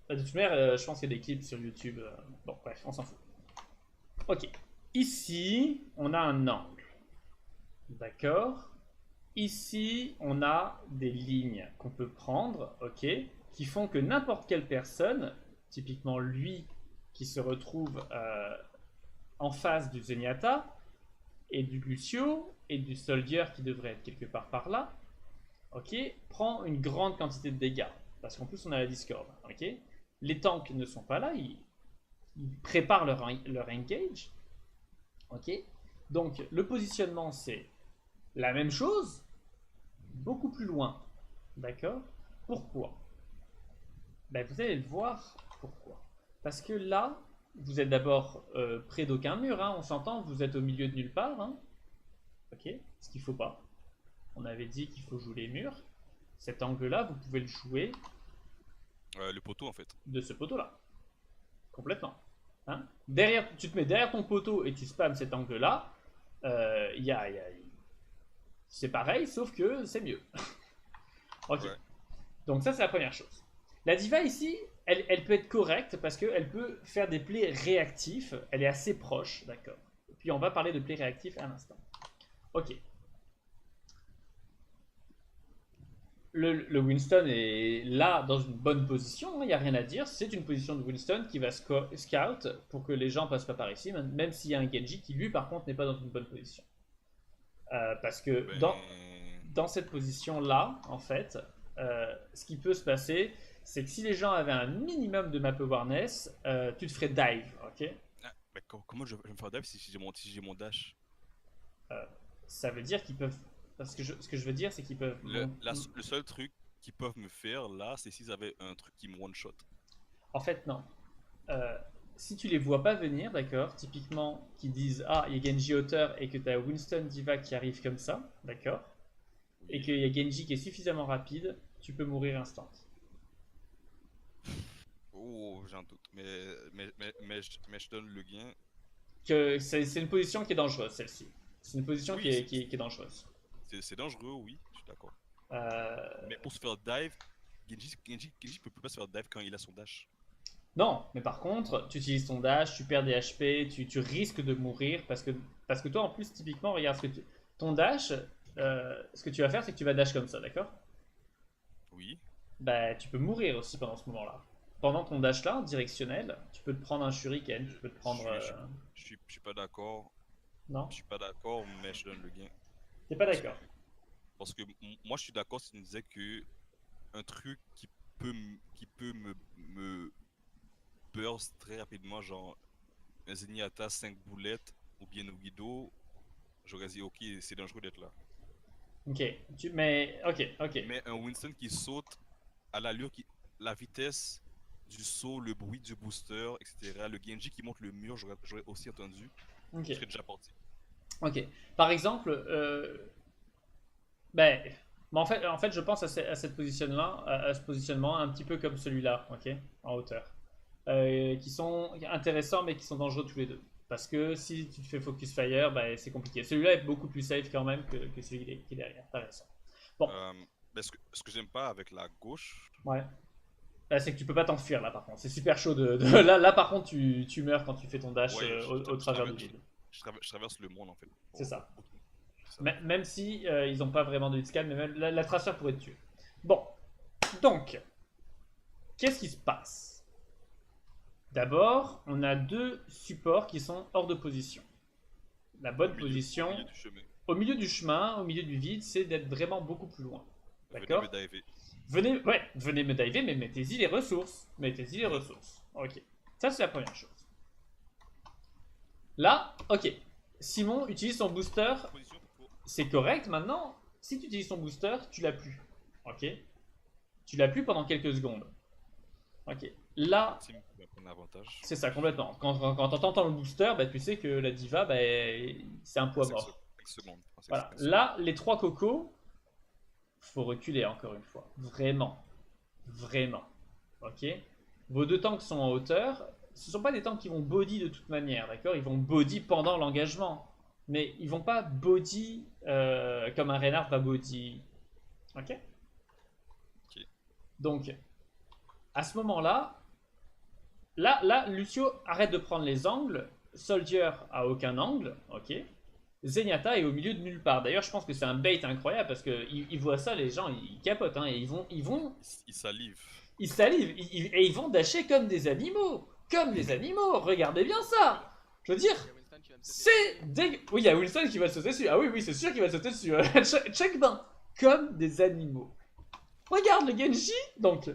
De toute manière, je pense qu'il y a des clips sur YouTube. Bon, bref, on s'en fout. Ok. Ici, on a un angle. D'accord. Ici, on a des lignes qu'on peut prendre, ok, qui font que n'importe quelle personne, typiquement lui qui se retrouve en face du Zenyatta et du Lucio et du Soldier qui devrait être quelque part par là, ok, prend une grande quantité de dégâts. Parce qu'en plus, on a la Discord, ok. Les tanks ne sont pas là, ils préparent leur engage, ok. Donc, le positionnement, c'est la même chose, beaucoup plus loin. D'accord. Pourquoi? Ben, vous allez le voir pourquoi. Parce que là, vous êtes d'abord près d'aucun mur, hein, on s'entend, vous êtes au milieu de nulle part. Hein. Ok. Ce qu'il ne faut pas. On avait dit qu'il faut jouer les murs. Cet angle-là, vous pouvez le jouer Le poteau en fait. de ce poteau-là. Complètement. Hein. Derrière, tu te mets derrière ton poteau et tu spams cet angle-là. Y a, c'est pareil, sauf que c'est mieux. Ok. Ouais. Donc ça, c'est la première chose. La diva ici, elle peut être correcte parce qu'elle peut faire des plays réactifs. Elle est assez proche, d'accord. Puis on va parler de plays réactifs à l'instant. Ok. Le Winston est là dans une bonne position, il n'y a rien à dire. C'est une position de Winston qui va scout pour que les gens passent pas par ici, même s'il y a un Genji qui lui par contre n'est pas dans une bonne position. Parce que Ben. dans cette position-là, en fait, ce qui peut se passer, c'est que si les gens avaient un minimum de map awareness, tu te ferais dive, ok. Ah, mais comment je vais me faire dive si j'ai mon dash? Euh, Ça veut dire qu'ils peuvent. Parce que ce que je veux dire, c'est qu'ils peuvent. Le seul truc qu'ils peuvent me faire là, c'est s'ils avaient un truc qui me one-shot. En fait, non. Euh, Si tu les vois pas venir, d'accord, typiquement, qui disent ah, il y a Genji hauteur et que tu as Winston Diva qui arrive comme ça, d'accord, et Oui. qu'il y a Genji qui est suffisamment rapide, tu peux mourir instant. Oh, j'en doute. Mais je donne le gain. Que c'est une position qui est dangereuse, celle-ci. C'est une position Oui, qui est dangereuse. c'est dangereux, oui, je suis d'accord. Euh, Mais pour se faire dive, Genji peut pas se faire dive quand il a son dash. non, mais par contre, tu utilises ton dash, tu perds des HP, tu risques de mourir parce que toi, en plus, typiquement, regarde ton dash, ce que tu vas faire, c'est que tu vas dash comme ça, d'accord. Oui. Bah, tu peux mourir aussi pendant ce moment-là. Pendant ton dash là, directionnel, tu peux te prendre un shuriken, tu peux te Je prendre. je suis pas d'accord. Non, Je suis pas d'accord, mais je donne le gain. t'es pas Parce que, d'accord. parce que moi, je suis d'accord si tu me disais que un truc qui peut me burst très rapidement, genre un Zenyatta 5 boulettes ou bien un Guido, j'aurais dit ok, c'est dangereux d'être là. Ok, mais ok. Mais un Winston qui saute à l'allure, la vitesse du saut, le bruit du booster, etc. Le Genji qui monte le mur, j'aurais aussi entendu. Ok, Je serais déjà parti. ok. Par exemple, ben, en fait, je pense à cette positionnement, à ce positionnement un petit peu comme celui-là, ok, en hauteur, qui sont intéressants mais qui sont dangereux tous les deux. Parce que si tu te fais focus fire, ben, c'est compliqué. Celui-là est beaucoup plus safe quand même que celui qui est derrière. T'as raison. Bon, Euh, mais ce que j'aime pas avec la gauche, ouais. Là, c'est que tu peux pas t'enfuir là par contre. C'est super chaud là par contre tu meurs quand tu fais ton dash ouais, au travers du vide. je traverse le monde en fait. C'est ça. C'est ça. Même si ils ont pas vraiment de hitscan, mais même la tracer pourrait te tuer. Bon, donc, qu'est-ce qui se passe? D'abord, on a deux supports qui sont hors de position. La bonne Au position, milieu du chemin. au milieu du chemin, au milieu du vide, c'est d'être vraiment beaucoup plus loin. Venez me D'accord. diver. Venez me diver, mais mettez-y les ressources. Mettez-y les ressources. Ok. Ça, c'est la première chose. Là, ok. Simon utilise son booster, Position pour. c'est correct. Maintenant, si tu utilises ton booster, tu l'as plus. Ok. Tu l'as plus pendant quelques secondes. Ok. La Là, team qui va prendre avantage. c'est ça complètement. Quand tu entends le booster, bah, tu sais que la diva, bah, c'est un poids 5, mort. 5 secondes. Voilà. 5 secondes. Là, les trois cocos, faut reculer encore une fois. Vraiment. Vraiment. Ok. Vos deux tanks sont en hauteur. Ce ne sont pas des tanks qui vont body de toute manière, d'accord. Ils vont body pendant l'engagement. Mais ils vont pas body comme un Reinhardt va body. Ok. Ok. Donc, à ce moment-là, Là, Lucio arrête de prendre les angles. Soldier a aucun angle, ok. Zenyatta est au milieu de nulle part. D'ailleurs, je pense que c'est un bait incroyable parce que ils voient ça, les gens, ils capotent, hein, et Il salive. ils salivent, et ils vont dasher comme des animaux, Regardez bien ça. Je veux dire, c'est dégueu. Oui, il y a Wilson qui va sauter dessus. Ah oui, oui, c'est sûr qu'il va sauter dessus. Check ben, comme des animaux. Regarde le Genji, donc,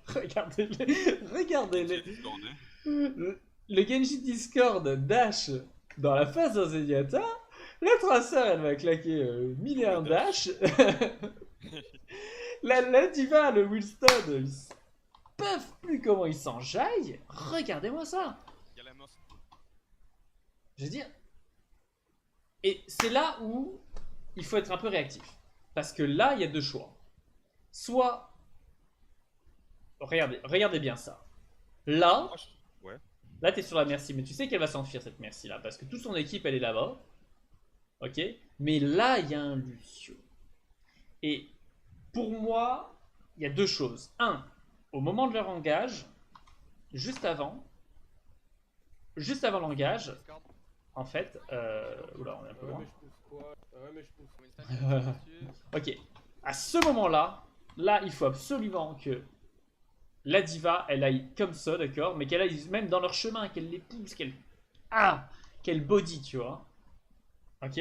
regardez-les. Le Genji Discord dash dans la face d'un Zenyatta. La Tracer, elle va claquer 1001 dash. la Diva, le Winston, ils peuvent plus comment ils s'enjaillent. Regardez-moi ça. Je veux dire. Et c'est là où il faut être un peu réactif. Parce que là, il y a deux choix. Soit. Regardez bien ça. Là. Ouais. Là, t'es sur la Merci, mais tu sais qu'elle va s'enfuir cette Merci là. Parce que toute son équipe, elle est là-bas. Ok. Mais là, il y a un Lucio. Et pour moi, il y a deux choses. Un, au moment de leur engage, juste avant l'engage, en fait, oula, on est un peu loin. Ok, à ce moment-là, il faut absolument que la diva, elle aille comme ça, d'accord, mais qu'elle aille même dans leur chemin, qu'elle les pousse, qu'elle body, tu vois. Ok.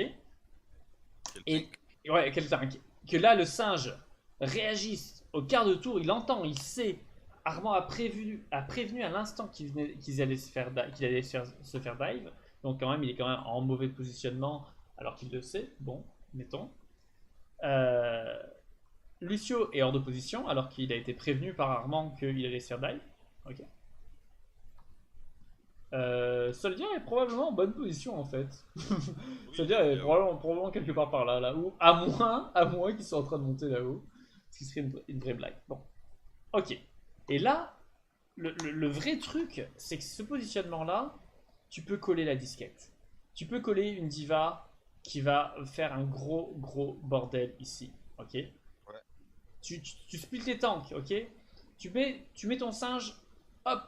Et ouais, quel tank. Que là, le singe réagisse au quart de tour, il entend, il sait. Armand a prévenu à l'instant qu'il allait se faire dive. Donc quand même, il est quand même en mauvais positionnement alors qu'il le sait. Bon, mettons. Lucio est hors de position alors qu'il a été prévenu par Armand qu'il allait se faire dive. Ok. Soldier est probablement en bonne position en fait. Soldier est probablement quelque part par là où, à moins qu'ils soient en train de monter là-haut, ce qui serait une vraie blague. Bon, ok. Et là, le vrai truc, c'est que ce positionnement-là, tu peux coller la disquette. Tu peux coller une diva qui va faire un gros bordel ici, ok. Ouais. Tu splits les tanks, ok. Tu mets ton singe, hop.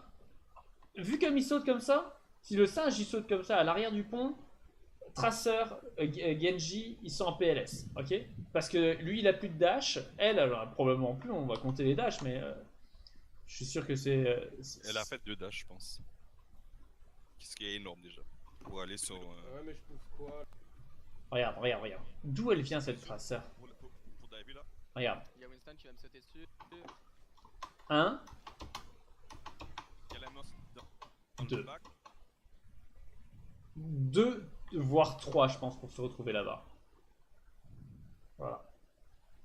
Vu comme il saute comme ça, si le singe il saute comme ça à l'arrière du pont, Tracer, Genji, ils sont en PLS, ok. Parce que lui, il a plus de dash. Elle, alors, probablement plus, on va compter les dash, mais je suis sûr que c'est. Elle a fait 2 dash, je pense. Ce qui est énorme déjà. Pour aller sur. Ouais, mais je pousse quoi? Regarde. D'où elle vient cette Tracer? Pour diver là. Regarde. Il y a Winston qui va me sauter dessus. 1, Il y a la menace dans Deux. le bac. 2, voire 3, je pense, pour se retrouver là-bas. Voilà.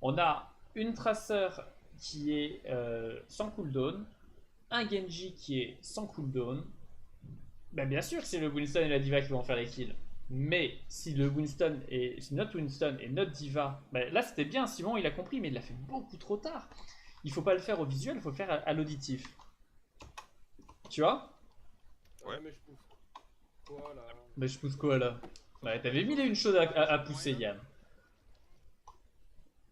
On a une Tracer qui est sans cooldown, un Genji qui est sans cooldown. Ben bien sûr que c'est le Winston et la Diva qui vont faire les kills. Mais si notre Winston et notre Diva, ben là c'était bien, Simon il a compris, mais il l'a fait beaucoup trop tard. Il faut pas le faire au visuel, il faut le faire à l'auditif. Tu vois? Ouais, mais je pousse quoi là? Mais je pousse quoi là? Ouais, t'avais mille et une choses à pousser, Yann.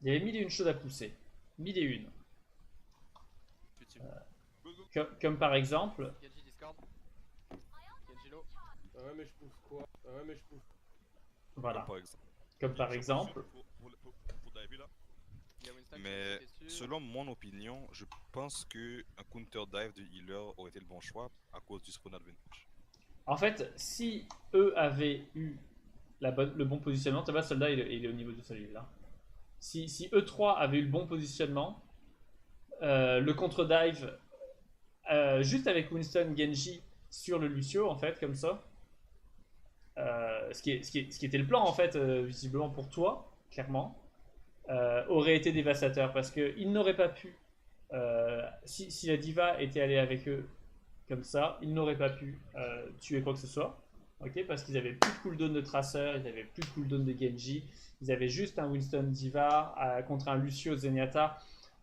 Il y avait mille et une choses à pousser. Mille et une. Comme par exemple. Genji Discord. Genji low. Ouais, mais je pousse quoi? Ouais, mais je pousse. Voilà. Comme par exemple. Comme par exemple. Pour diver là. Il y a Winston qui va Mais me sauter dessus. selon mon opinion, je pense que un counter dive de healer aurait été le bon choix à cause du spawn advantage. En fait, si eux avaient eu le bon positionnement, tu vois, soldat il est au niveau de celui-là. Si E3 avait eu le bon positionnement, le contre-dive, juste avec Winston Genji sur le Lucio, en fait, comme ça, ce qui était le plan, en fait, visiblement pour toi, clairement, aurait été dévastateur parce qu'ils n'auraient pas pu, si la diva était allée avec eux comme ça, ils n'auraient pas pu tuer quoi que ce soit. Ok, parce qu'ils avaient plus de cooldown de Tracer, ils avaient plus de cooldown de Genji, ils avaient juste un Winston Diva contre un Lucio Zenyatta.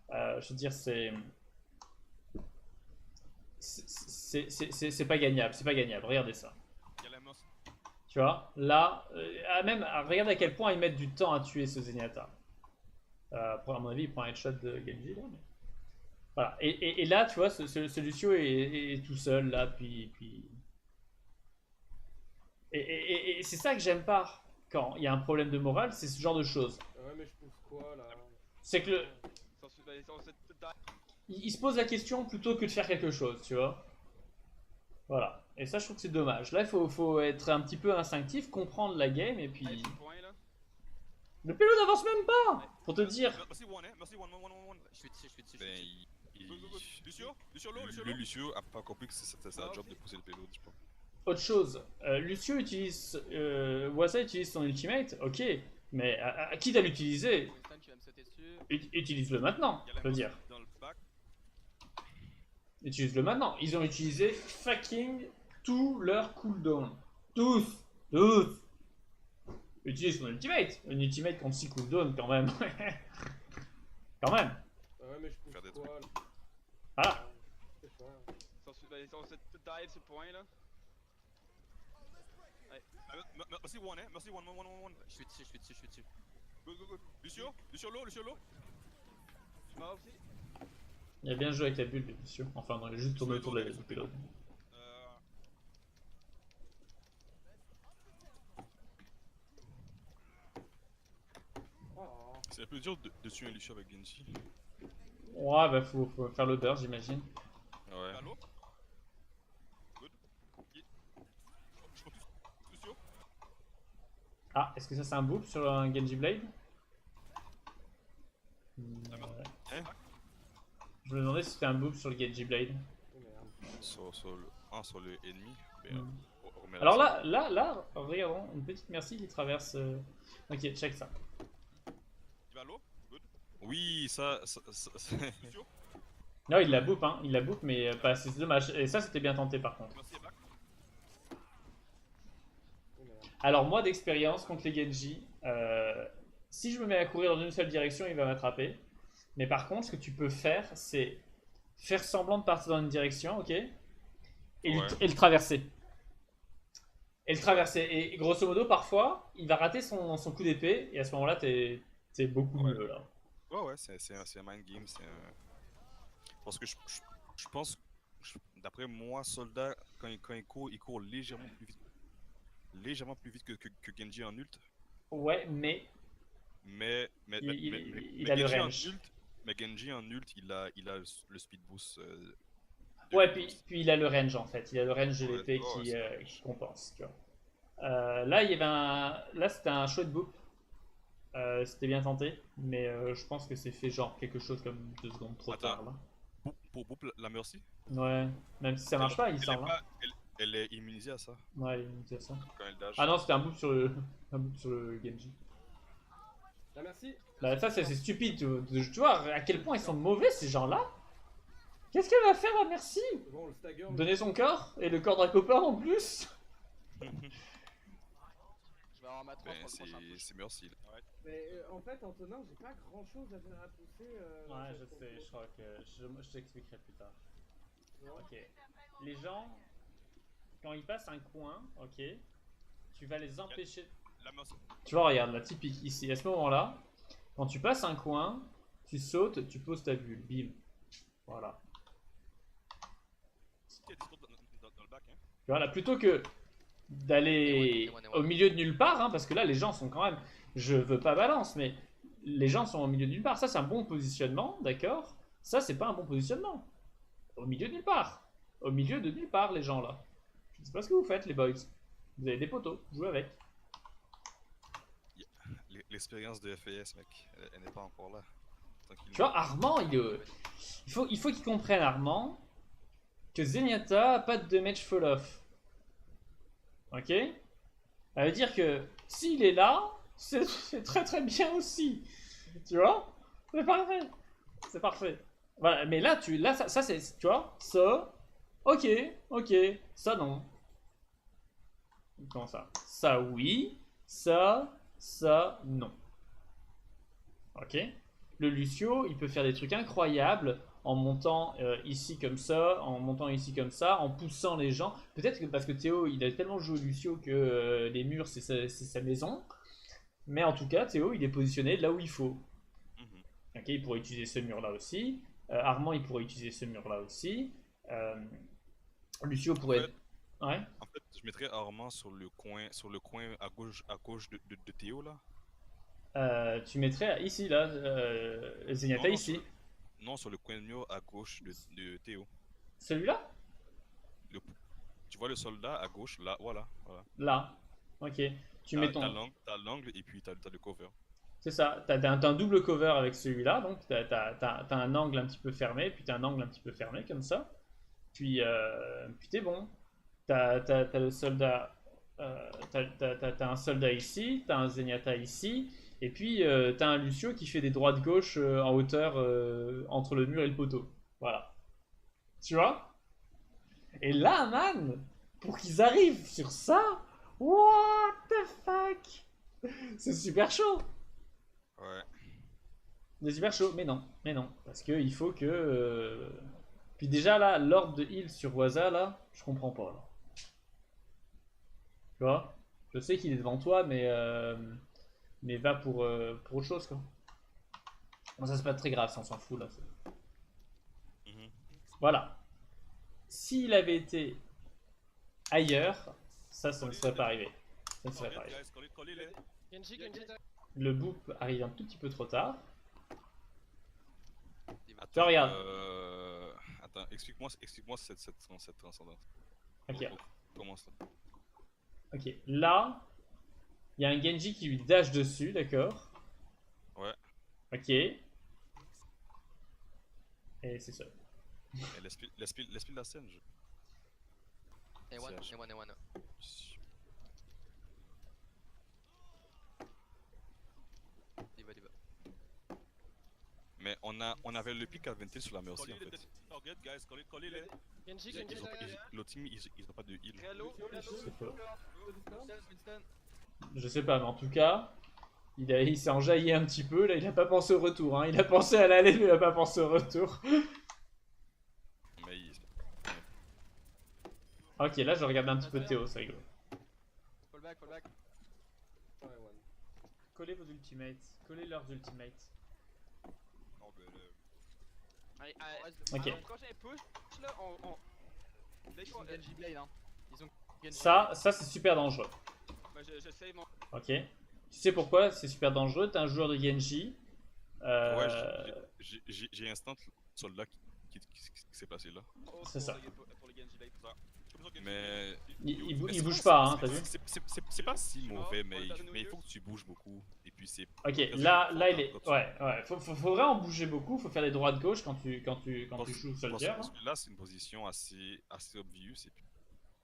Je veux dire, c'est pas gagnable, c'est pas gagnable. Regardez ça. Tu vois, là, regarde à quel point ils mettent du temps à tuer ce Zenyatta. À mon avis, il prend un headshot de Genji là. Mais... Voilà. Et là, tu vois, ce Lucio est tout seul, là, puis... Et c'est ça que j'aime pas quand il y a un problème de morale, c'est ce genre de choses. Ah ouais, mais je pousse quoi là? C'est que Ils sont censés te die. il se pose la question plutôt que de faire quelque chose, tu vois. Voilà. Et ça, je trouve que c'est dommage. Là, faut être un petit peu instinctif, comprendre la game, et puis... Hey, ce point là. Le pélo n'avance même pas. Pour te dire. Merci one, hein, merci one. Je suis dessus, je suis dessus. Ben, Go, go, go. Lucio, le Lucio a pas compris que c'était sa job de pousser le payload, je pense. Autre chose, Lucio utilise... Wasa utilise son ultimate, ok. Mais quitte à l'utiliser, Winston, tu vas me sauter dessus. utilise-le maintenant, Il y a je la veux mouse dire. dans le bac. Utilise-le maintenant. Ils ont utilisé fucking tout leur cooldown. Tous. Utilise son ultimate. Une ultimate contre 6 cooldowns quand même. Quand même. Ah ouais, mais je pousse Faire des quoi là? Voilà. Je sais pas. Ils sont censés te die ce point là. Merci one, hein, merci one. Je suis dessus. Go. Lucio low. Je meurs aussi. Il a bien joué avec la bulle, Lucio. Enfin, non, il a juste tourné autour de la payload. Oh. C'est un peu dur de tuer un Lucio avec Genji. Ouais, bah faut faire le beurre, j'imagine. Ouais. Allô? Good. Je continue. Lucio? Ah, est-ce que ça c'est un boop sur un Genji Blade? Ouais. Hein? Je me demandais si c'était un boop sur le Genji Blade. Oh merde. Sur le ennemi. Ben, Mm. on remet Alors ça. là, regardons, une petite merci qui traverse... Ok, check ça. Il va l'eau? Good. Oui, ça. Lucio? Non, il la boop, hein, il la boop, mais c'est dommage. Et ça, c'était bien tenté par contre. Merci, back. Oh merde. Alors moi, d'expérience contre les Genji, si je me mets à courir dans une seule direction, il va m'attraper. Mais par contre, ce que tu peux faire, c'est faire semblant de partir dans une direction, ok? Et Ouais. le traverser. Et le traverser. Et grosso modo, parfois, il va rater son coup d'épée, et à ce moment-là, t'es beaucoup Ouais. mieux, là. Ouais, c'est un mind game. Parce que je pense, d'après moi, soldat, quand il court légèrement plus vite que Genji en ult. Ouais, mais Mais il a le Genji en range. ult, mais Genji en ult, il a le speed boost. Ouais, puis il a le range en fait. Il a le range de Ouais, l'épée ouais, qui compense, tu vois. Là, il y avait là, c'était un chouette boop. C'était bien tenté, mais je pense que c'est fait genre quelque chose comme 2 secondes trop Attends. tard là. Pour Boop, la Mercy, Ouais, même si ça marche pas, il elle est, semble. Hein. elle est immunisée à ça Ouais, il dit ça. quand elle dash. Ah non, c'était un boop sur le, un boop sur le Genji. Ah merci. Bah, ça, c'est stupide. Tu vois à quel point ils sont mauvais ces gens-là. Qu'est-ce qu'elle va faire à Merci? Bon, le stagger. Donner son corps et le corps d'un copain en plus? Je vais avoir ma 3 Ben, pour le prochain push. c'est Mercy. Là. Ouais. Mais en fait, Antonin, j'ai pas grand chose à faire à pousser. dans cette compo. je crois que je t'expliquerai plus tard. Ouais. Ok. Les gens, quand ils passent un coin, ok, tu vas les empêcher. La Mercy. Tu vois, regarde, la typique ici, à ce moment-là, quand tu passes un coin, tu sautes, tu poses ta bulle, bim. Voilà. Il y a des spots dans le bac, hein. Tu vois, là, plutôt que d'aller Et one. au milieu de nulle part, hein, parce que là, les gens sont quand même. Je veux pas balance, mais les gens sont au milieu de nulle part. Ça, c'est un bon positionnement, d'accord? Ça, c'est pas un bon positionnement. Au milieu de nulle part. Au milieu de nulle part, les gens là. Je sais pas ce que vous faites, les boys. Vous avez des poteaux, jouez avec. L'expérience de FAS, mec, elle n'est pas encore là. Tranquillement. Tu vois, Armand, il faut qu'il comprenne, Armand, que Zenyatta a pas de damage fall off. Ok? Ça veut dire que s'il est là, c'est très très bien aussi. Tu vois? C'est parfait. C'est parfait. Voilà, mais là, ça c'est, tu vois, ça, ok, ça non. Comment ça? Ça oui, ça non. Ok? Le Lucio, il peut faire des trucs incroyables en montant ici comme ça, en montant ici comme ça, en poussant les gens. Peut-être que parce que Théo, il a tellement joué au Lucio que les murs, c'est sa maison. Mais en tout cas, Théo, il est positionné là où il faut. Mhm. Ok, il pourrait utiliser ce mur-là aussi. Armand, il pourrait utiliser ce mur-là aussi. Lucio pourrait être... Ouais. En fait, je mettrais Armand sur le coin à gauche de Théo là. Tu mettrais ici, là, Zenyatta Non, ici. Non, sur le coin de mur à gauche de Théo. Celui-là? Tu vois le soldat à gauche, là, voilà. Là. Ok. Tu mets ton... T'as l'angle et puis t'as le cover. C'est ça. T'as un double cover avec celui-là, donc t'as un angle un petit peu fermé, puis t'as un angle un petit peu fermé, comme ça. Puis t'es bon. T'as le soldat... t'as un soldat ici, t'as un Zenyatta ici, et puis t'as un Lucio qui fait des droites-gauche en hauteur entre le mur et le poteau. Voilà. Tu vois? Et là, man, pour qu'ils arrivent sur ça, what the fuck? C'est super chaud. Ouais. C'est super chaud, mais non. Parce que il faut que... Puis déjà là, l'ordre de heal sur Waza, là, je comprends pas. Là. Tu vois? Je sais qu'il est devant toi, mais va pour autre chose, quoi. Bon, ça c'est pas très grave, ça on s'en fout là. Voilà. S'il avait été ailleurs, ça ne serait pas arrivé. Ça ne serait pas arrivé. Genji, Le boop arrive un tout petit peu trop tard. Attends, regarde. Attends, explique-moi cette transcendance. Ok. Commence là. Ok. Là, il y a un Genji qui lui dash dessus, d'accord? Ouais. Ok. Et c'est ça. Laisse-le la scène. A1. Diva. Mais on avait le pic à 20 sur la Mercy en fait. Genji. L'autre team, ils ont pas de heal. Je sais pas, mais en tout cas, il s'est enjaillé un petit peu. Là, il a pas pensé au retour. Hein. Il a pensé à l'aller, mais il a pas pensé au retour. Mais Ok, là, je regarde un petit peu Théo, c'est rigolo. Fall back. Ouais, one. Collez vos ultimates. Collez leurs ultimates. Allez, Ok. le prochain push, là, ils ont Genji Blade, hein. Ils ont Genji. Ça c'est super dangereux. Bah, je sais, mon... Ok. Tu sais pourquoi c'est super dangereux? T'es un joueur de Genji. ouais, j'ai instant soldat qui s'est placé là. C'est ça. Pour le Genji Blade. Mais Il bouge pas, hein, t'as vu? c'est pas si mauvais, mais il faut que tu bouges beaucoup. Et puis c'est. Ok, là il est. Ouais. Faudrait en bouger beaucoup. Faut faire des droites gauche quand tu joues soldier. Parce que là, c'est une position assez obvious. Et puis...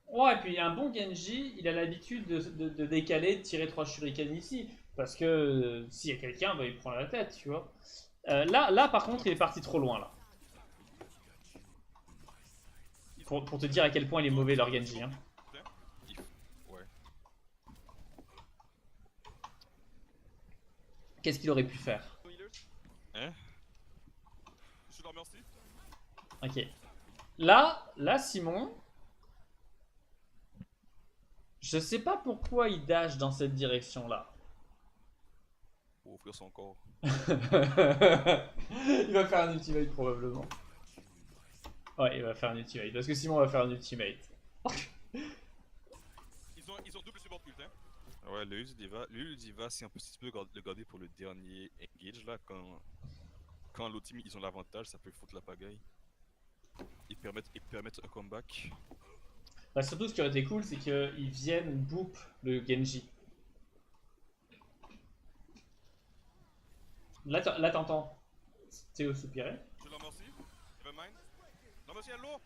Ouais, et puis un bon Genji, il a l'habitude de décaler, de tirer 3 shurikens ici. Parce que s'il y a quelqu'un, bah, il prend la tête, tu vois. Là, par contre, il est parti trop loin, là. Pour te dire à quel point il est mauvais, leur Genji. Hein. Ouais. Qu'est-ce qu'il aurait pu faire? Hein? Je te remercie. Ok. Là, Simon... Je sais pas pourquoi il dash dans cette direction-là. Pour ouvrir son corps. Il va faire un ultimate probablement. Ouais, il va faire un ultimate. Parce que Simon va faire un ultimate. Ils ont double support ult, hein? Ouais, le ult Diva, si tu peux le garder pour le dernier engage là, quand l'autre team ils ont l'avantage, ça peut foutre la pagaille. Ils permettent un comeback. Bah, surtout, ce qui aurait été cool, c'est qu'ils viennent boop le Genji. Là, t'entends Théo soupirer. Je le remercie. Nevermind. Non, monsieur, allô?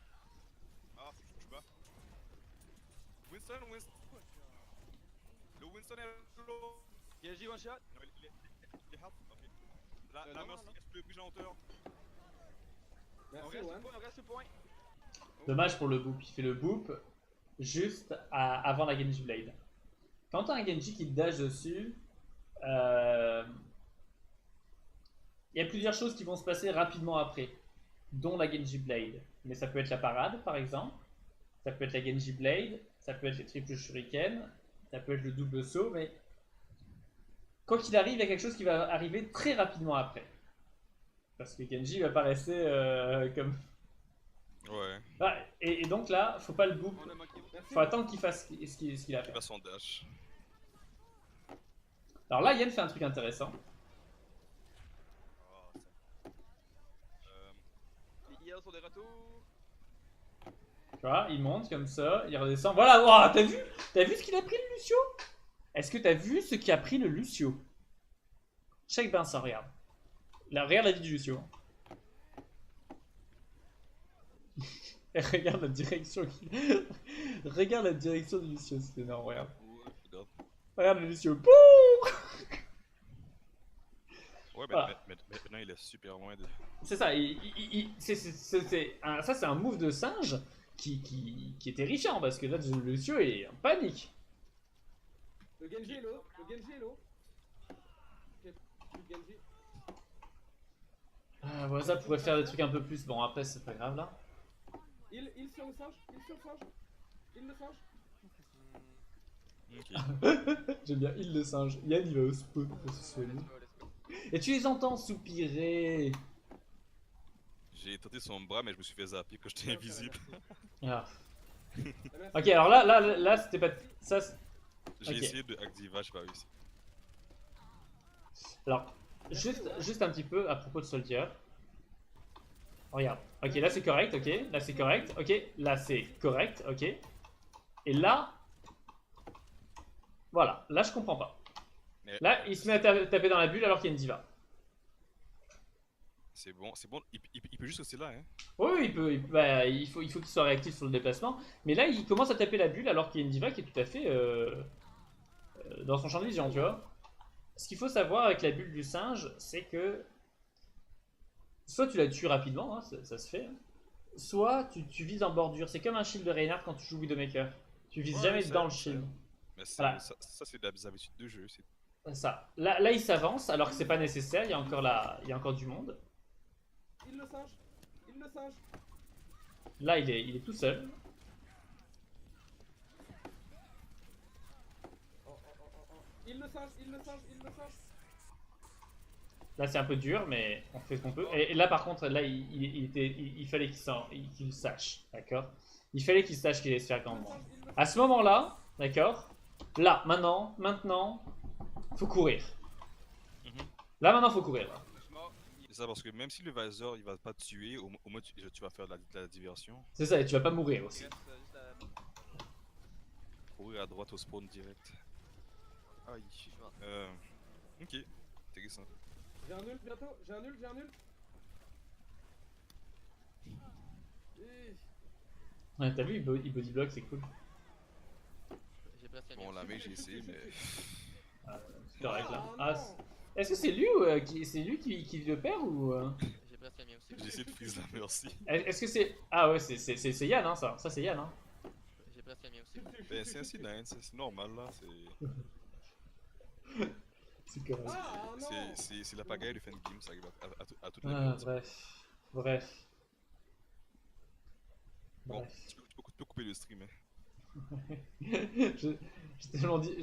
Ah, je bats. Winston. Le Winston est low. Genji one shot. Non, il est half. Ok. La Mercy, est-ce que tu bouger en hauteur? Merci, On reste au point. Dommage pour le boop. Il fait le boop juste avant la Genji Blade. Quand t'as un Genji qui te dash dessus, il y a plusieurs choses qui vont se passer rapidement après, dont la Genji Blade. Mais ça peut être la parade, par exemple. Ça peut être la Genji Blade. Ça peut être les triples shuriken. Ça peut être le double saut. Mais quoi qu'il arrive, il y a quelque chose qui va arriver très rapidement après. Parce que Genji va pas rester comme... Ouais, Ah, et donc là, faut pas le book. On a manqué. Faut attendre qu'il fasse ce qu'il a il fait. passe son dash. Alors là, Yen fait un truc intéressant. Ah, Les IA sont des râteaux. Tu vois, il monte comme ça, il redescend. Voilà, wow, t'as vu? T'as vu ce qu'il a pris le Lucio? Est-ce que t'as vu ce qu'a pris le Lucio? Check ben ça, regarde. Là, regarde la vie du Lucio. Et regarde la direction qu'il... Regarde la direction du Lucio, c'est énorme, regarde. ouais, regarde. Regarde le Lucio. Bouh. Ouais, Voilà. mais maintenant il est super loin de. C'est ça, ça c'est un move de singe qui est terrifiant parce que là le Lucio est en panique. Le Genji est low. Le Genji est low. Ok, le Genji. Ah, voilà, ça pourrait faire des trucs un peu plus. Bon, après, c'est pas grave là. Il sur le singe. Il sur le singe. Il le singe. Ok. J'aime bien, il le singe. Yann il va au spawn. Let's go, let's go. Et tu les entends soupirer. J'ai tenté son bras, mais je me suis fait zapper quand j'étais invisible. Ah. Ah, merci. Ok, alors là c'était pas. Ça, J'ai Ok. essayé de activer, j'ai pas réussi. alors, juste un petit peu à propos de Soldier. Regarde. Ok, là c'est correct, ok. Là c'est correct, ok. Là c'est correct, ok. Et là. Voilà, là je comprends pas. Mais Là, il se met à taper dans la bulle alors qu'il y a une diva. c'est bon, il peut juste rester là, hein. Oui, bah, il faut qu'il soit réactif sur le déplacement. Mais là, il commence à taper la bulle alors qu'il y a une diva qui est tout à fait dans son champ de vision, tu vois. Ce qu'il faut savoir avec la bulle du singe, c'est que soit tu la tues rapidement, hein, ça se fait, hein, soit tu vises en bordure. C'est comme un shield de Reinhardt quand tu joues Widowmaker. Tu vises Ouais, jamais ça, dans le ça. shield. Mais Voilà. ça c'est des habitudes de jeu. Ça. Là, il s'avance alors que c'est pas nécessaire. Il y a encore du monde. Il le singe. Il le singe. Là, il est tout seul. Il le singe. Il le singe. Il le singe. Là, c'est un peu dur, mais on fait ce qu'on peut. Et là, par contre, là, il fallait qu'il sache, d'accord? Il fallait qu'il sache qu'il allait se faire grandement. À ce moment-là, d'accord? Là, maintenant, faut courir. Mhm. Là, maintenant, faut courir. Là. Doucement. C'est ça parce que même si le visor il va pas te tuer, au moins tu vas faire de la diversion. C'est ça, et tu vas pas mourir aussi. Reste juste à... Courir à droite au spawn direct. Aïe. Ok, intéressant. J'ai un nul bientôt. J'ai un nul. Ouais, t'as vu, il body block, c'est cool. J'ai presque la Bon, mienne. la main j'ai essayé, mais. C'est correct là. Oh, Ah, non. est-ce que c'est lui ou c'est lui qui le perd ou J'ai presque la mienne aussi. J'ai essayé de freeze la main aussi. est-ce que c'est ah ouais c'est Yann hein ça c'est Yann hein. J'ai presque la mienne aussi. Ben, c'est un C9, c'est normal là. C'est correct. Ah non. C'est la pagaille du fan game, ça arrive à toutes les Ah, périodes. bref. Bon, Bref. tu peux couper le stream, hein. J'ai tellement dit